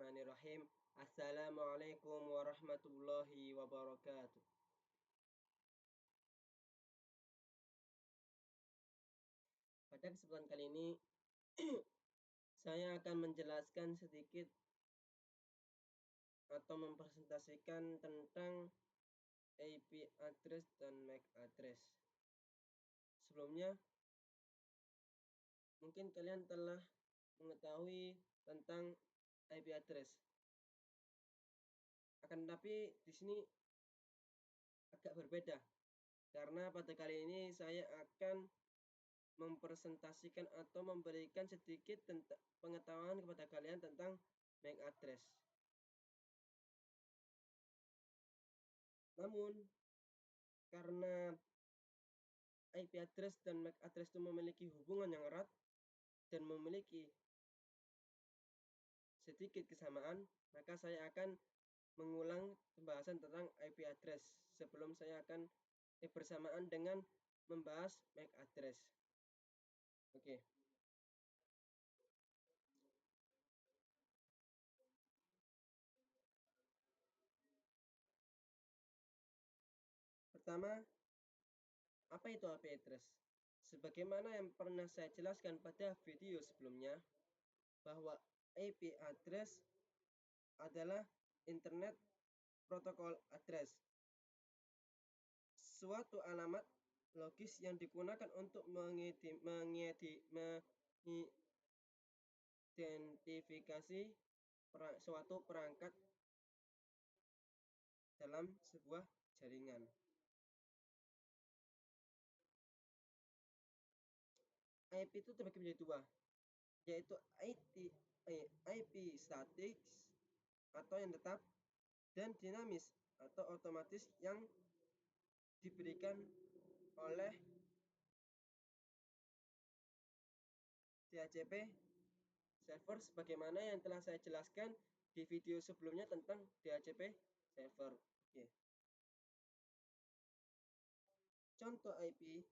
Bismillahirrahmanirrahim. Assalamualaikum warahmatullahi wabarakatuh. Pada kesempatan kali ini, saya akan menjelaskan sedikit atau mempresentasikan tentang IP address dan MAC address. Sebelumnya, mungkin kalian telah mengetahui tentang IP address. Akan tetapi di sini agak berbeda karena pada kali ini saya akan mempresentasikan atau memberikan sedikit pengetahuan kepada kalian tentang MAC address. Namun, karena IP address dan MAC address itu memiliki hubungan yang erat dan memiliki sedikit kesamaan, maka saya akan mengulang pembahasan tentang IP address sebelum saya akan bersamaan dengan membahas MAC address. Oke. Pertama, apa itu IP address? Sebagaimana yang pernah saya jelaskan pada video sebelumnya, bahwa IP address adalah Internet Protocol Address, suatu alamat logis yang digunakan untuk mengidentifikasi suatu perangkat dalam sebuah jaringan. IP itu terbagi menjadi dua, yaitu IP statis atau yang tetap dan dinamis atau otomatis yang diberikan oleh DHCP server sebagaimana yang telah saya jelaskan di video sebelumnya tentang DHCP server. Oke. Contoh IP.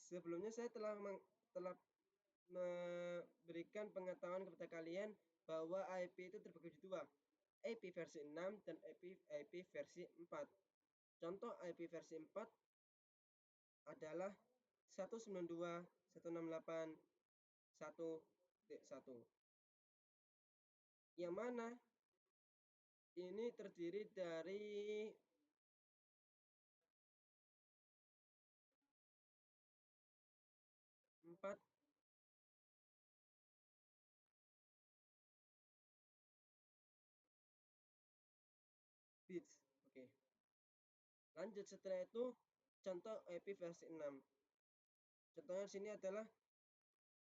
Sebelumnya saya telah memberikan pengetahuan kepada kalian bahwa IP itu terbagi menjadi dua, IP versi 6 dan IP versi 4. Contoh IP versi 4 adalah 192.168.1.1, yang mana ini terdiri dari 4 bits. Oke. Lanjut setelah itu contoh IP versi 6. Contohnya di sini adalah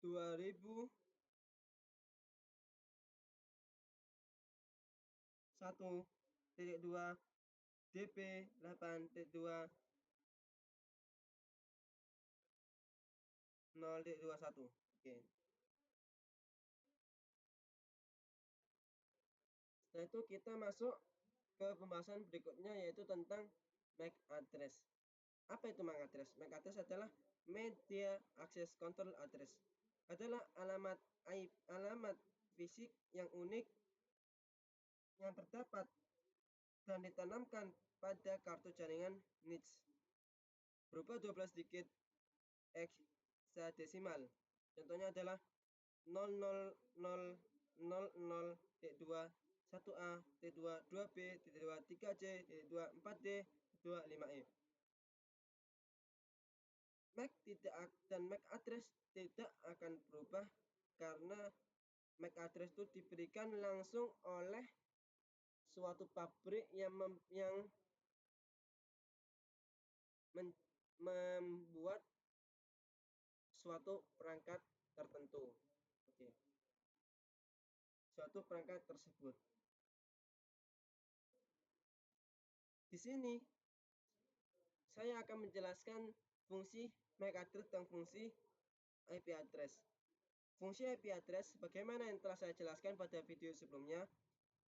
2001.1 2 DP 8.2 0.21. Oke. Setelah itu kita masuk ke pembahasan berikutnya, yaitu tentang MAC address. Apa itu MAC address? MAC address adalah Media Access Control Address. Adalah alamat fisik yang unik yang terdapat dan ditanamkan pada kartu jaringan NIC berupa 12 digit hexadesimal. Contohnya adalah 00000 T2 1A T2 2B T2 3C T2 4D T2 5E. MAC dan MAC address tidak akan berubah karena MAC address itu diberikan langsung oleh suatu pabrik yang membuat suatu perangkat tertentu. Oke. Suatu perangkat tersebut. Di sini saya akan menjelaskan fungsi MAC address dan fungsi IP address. Fungsi IP address bagaimana yang telah saya jelaskan pada video sebelumnya,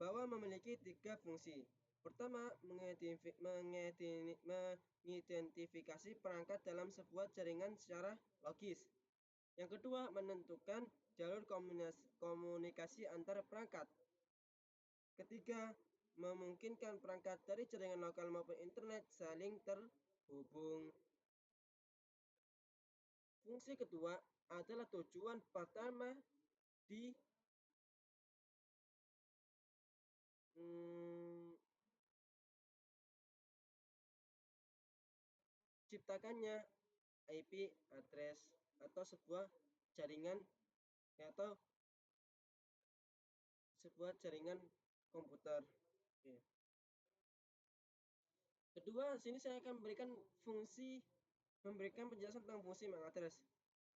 bahwa memiliki 3 fungsi. Pertama, mengidentifikasi perangkat dalam sebuah jaringan secara logis. Yang kedua, menentukan jalur komunikasi antar perangkat. Ketiga, memungkinkan perangkat dari jaringan lokal maupun internet saling terhubung. Fungsi kedua adalah tujuan pertama diciptakannya IP address atau sebuah jaringan atau sebuah jaringan komputer. Oke. Kedua, sini saya akan memberikan penjelasan tentang fungsi MAC address,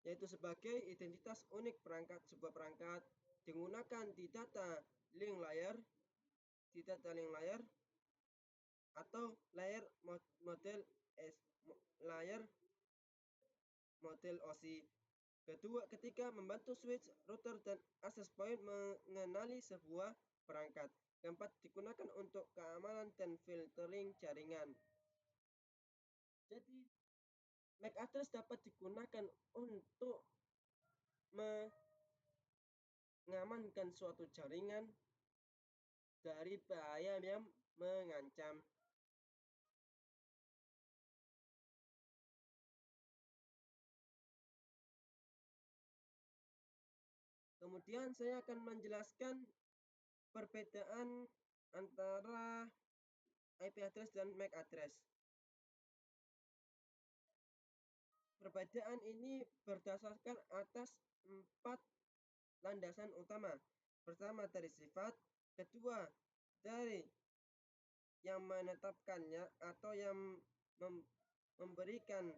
yaitu sebagai identitas unik perangkat. Sebuah perangkat digunakan di data link layer atau layer model OSI. Kedua, ketika membantu switch, router, dan access point mengenali sebuah perangkat. Keempat, digunakan untuk keamanan dan filtering jaringan. Jadi, MAC address dapat digunakan untuk mengamankan suatu jaringan dari bahaya yang mengancam. Kemudian saya akan menjelaskan perbedaan antara IP address dan MAC address. Perbedaan ini berdasarkan atas 4 landasan utama. Pertama, dari sifat. Kedua, dari yang menetapkannya atau yang memberikan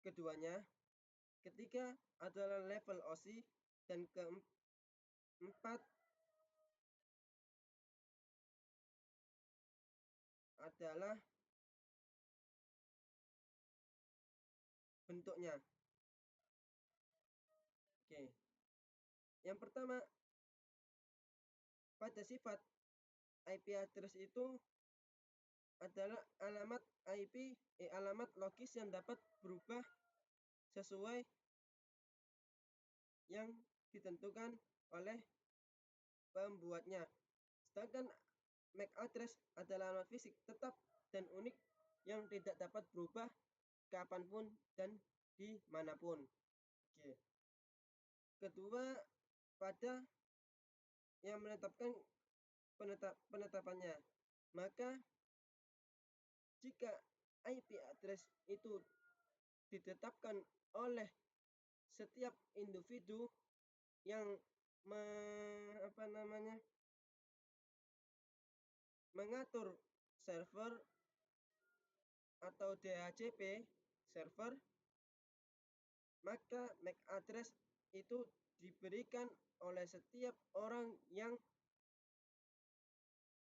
keduanya. Ketiga adalah level OSI, dan keempat adalah bentuknya. Oke. Yang pertama, pada sifat IP address itu adalah alamat alamat logis yang dapat berubah sesuai yang ditentukan oleh pembuatnya. Sedangkan MAC address adalah alamat fisik tetap dan unik yang tidak dapat berubah kapanpun dan dimanapun. Oke. Kedua, pada yang menetapkan penetapannya. Maka jika IP address itu ditetapkan oleh setiap individu yang mengatur server atau DHCP server, maka MAC address itu diberikan oleh setiap orang yang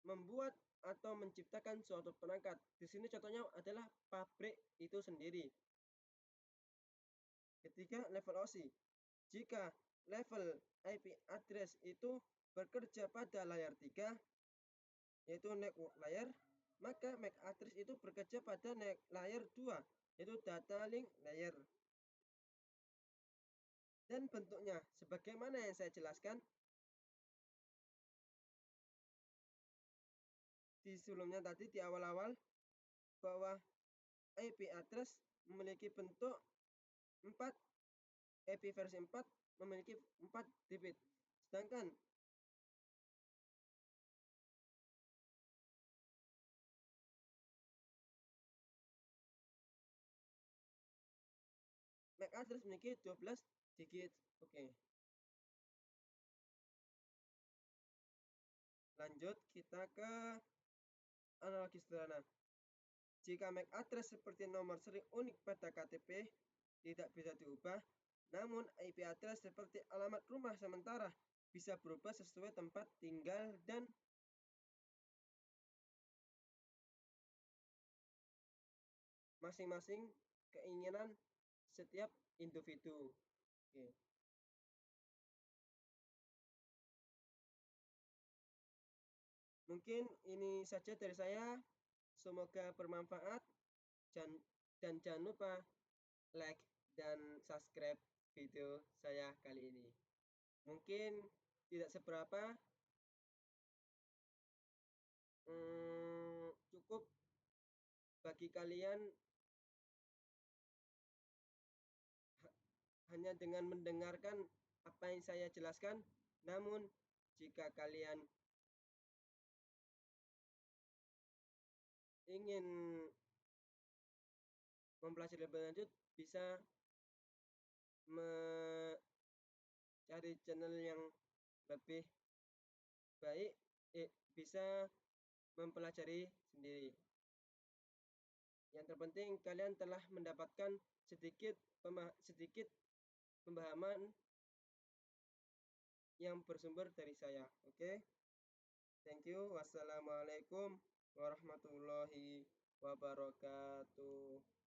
membuat atau menciptakan suatu perangkat. Di sini contohnya adalah pabrik itu sendiri. Ketiga, level OSI. Jika level IP address itu bekerja pada layer 3, yaitu network layer, maka MAC address itu bekerja pada layer 2, yaitu data link layer. Dan bentuknya, sebagaimana yang saya jelaskan di sebelumnya tadi, di awal-awal, bahwa IP address memiliki bentuk 4, IP versi 4 memiliki 4 bit. Sedangkan MAC address memiliki 12 digit. Oke. Lanjut kita ke analogi sederhana. Jika MAC address seperti nomor seri unik pada KTP tidak bisa diubah, namun IP address seperti alamat rumah sementara bisa berubah sesuai tempat tinggal dan masing-masing keinginan setiap individu. Oke. Mungkin ini saja dari saya. Semoga bermanfaat. Dan jangan lupa like dan subscribe video saya kali ini. Mungkin tidak seberapa, cukup bagi kalian hanya dengan mendengarkan apa yang saya jelaskan. Namun jika kalian ingin mempelajari lebih lanjut, bisa mencari channel yang lebih baik, bisa mempelajari sendiri. Yang terpenting kalian telah mendapatkan sedikit pemahaman yang bersumber dari saya. Oke? Thank you. Wassalamualaikum warahmatullahi wabarakatuh.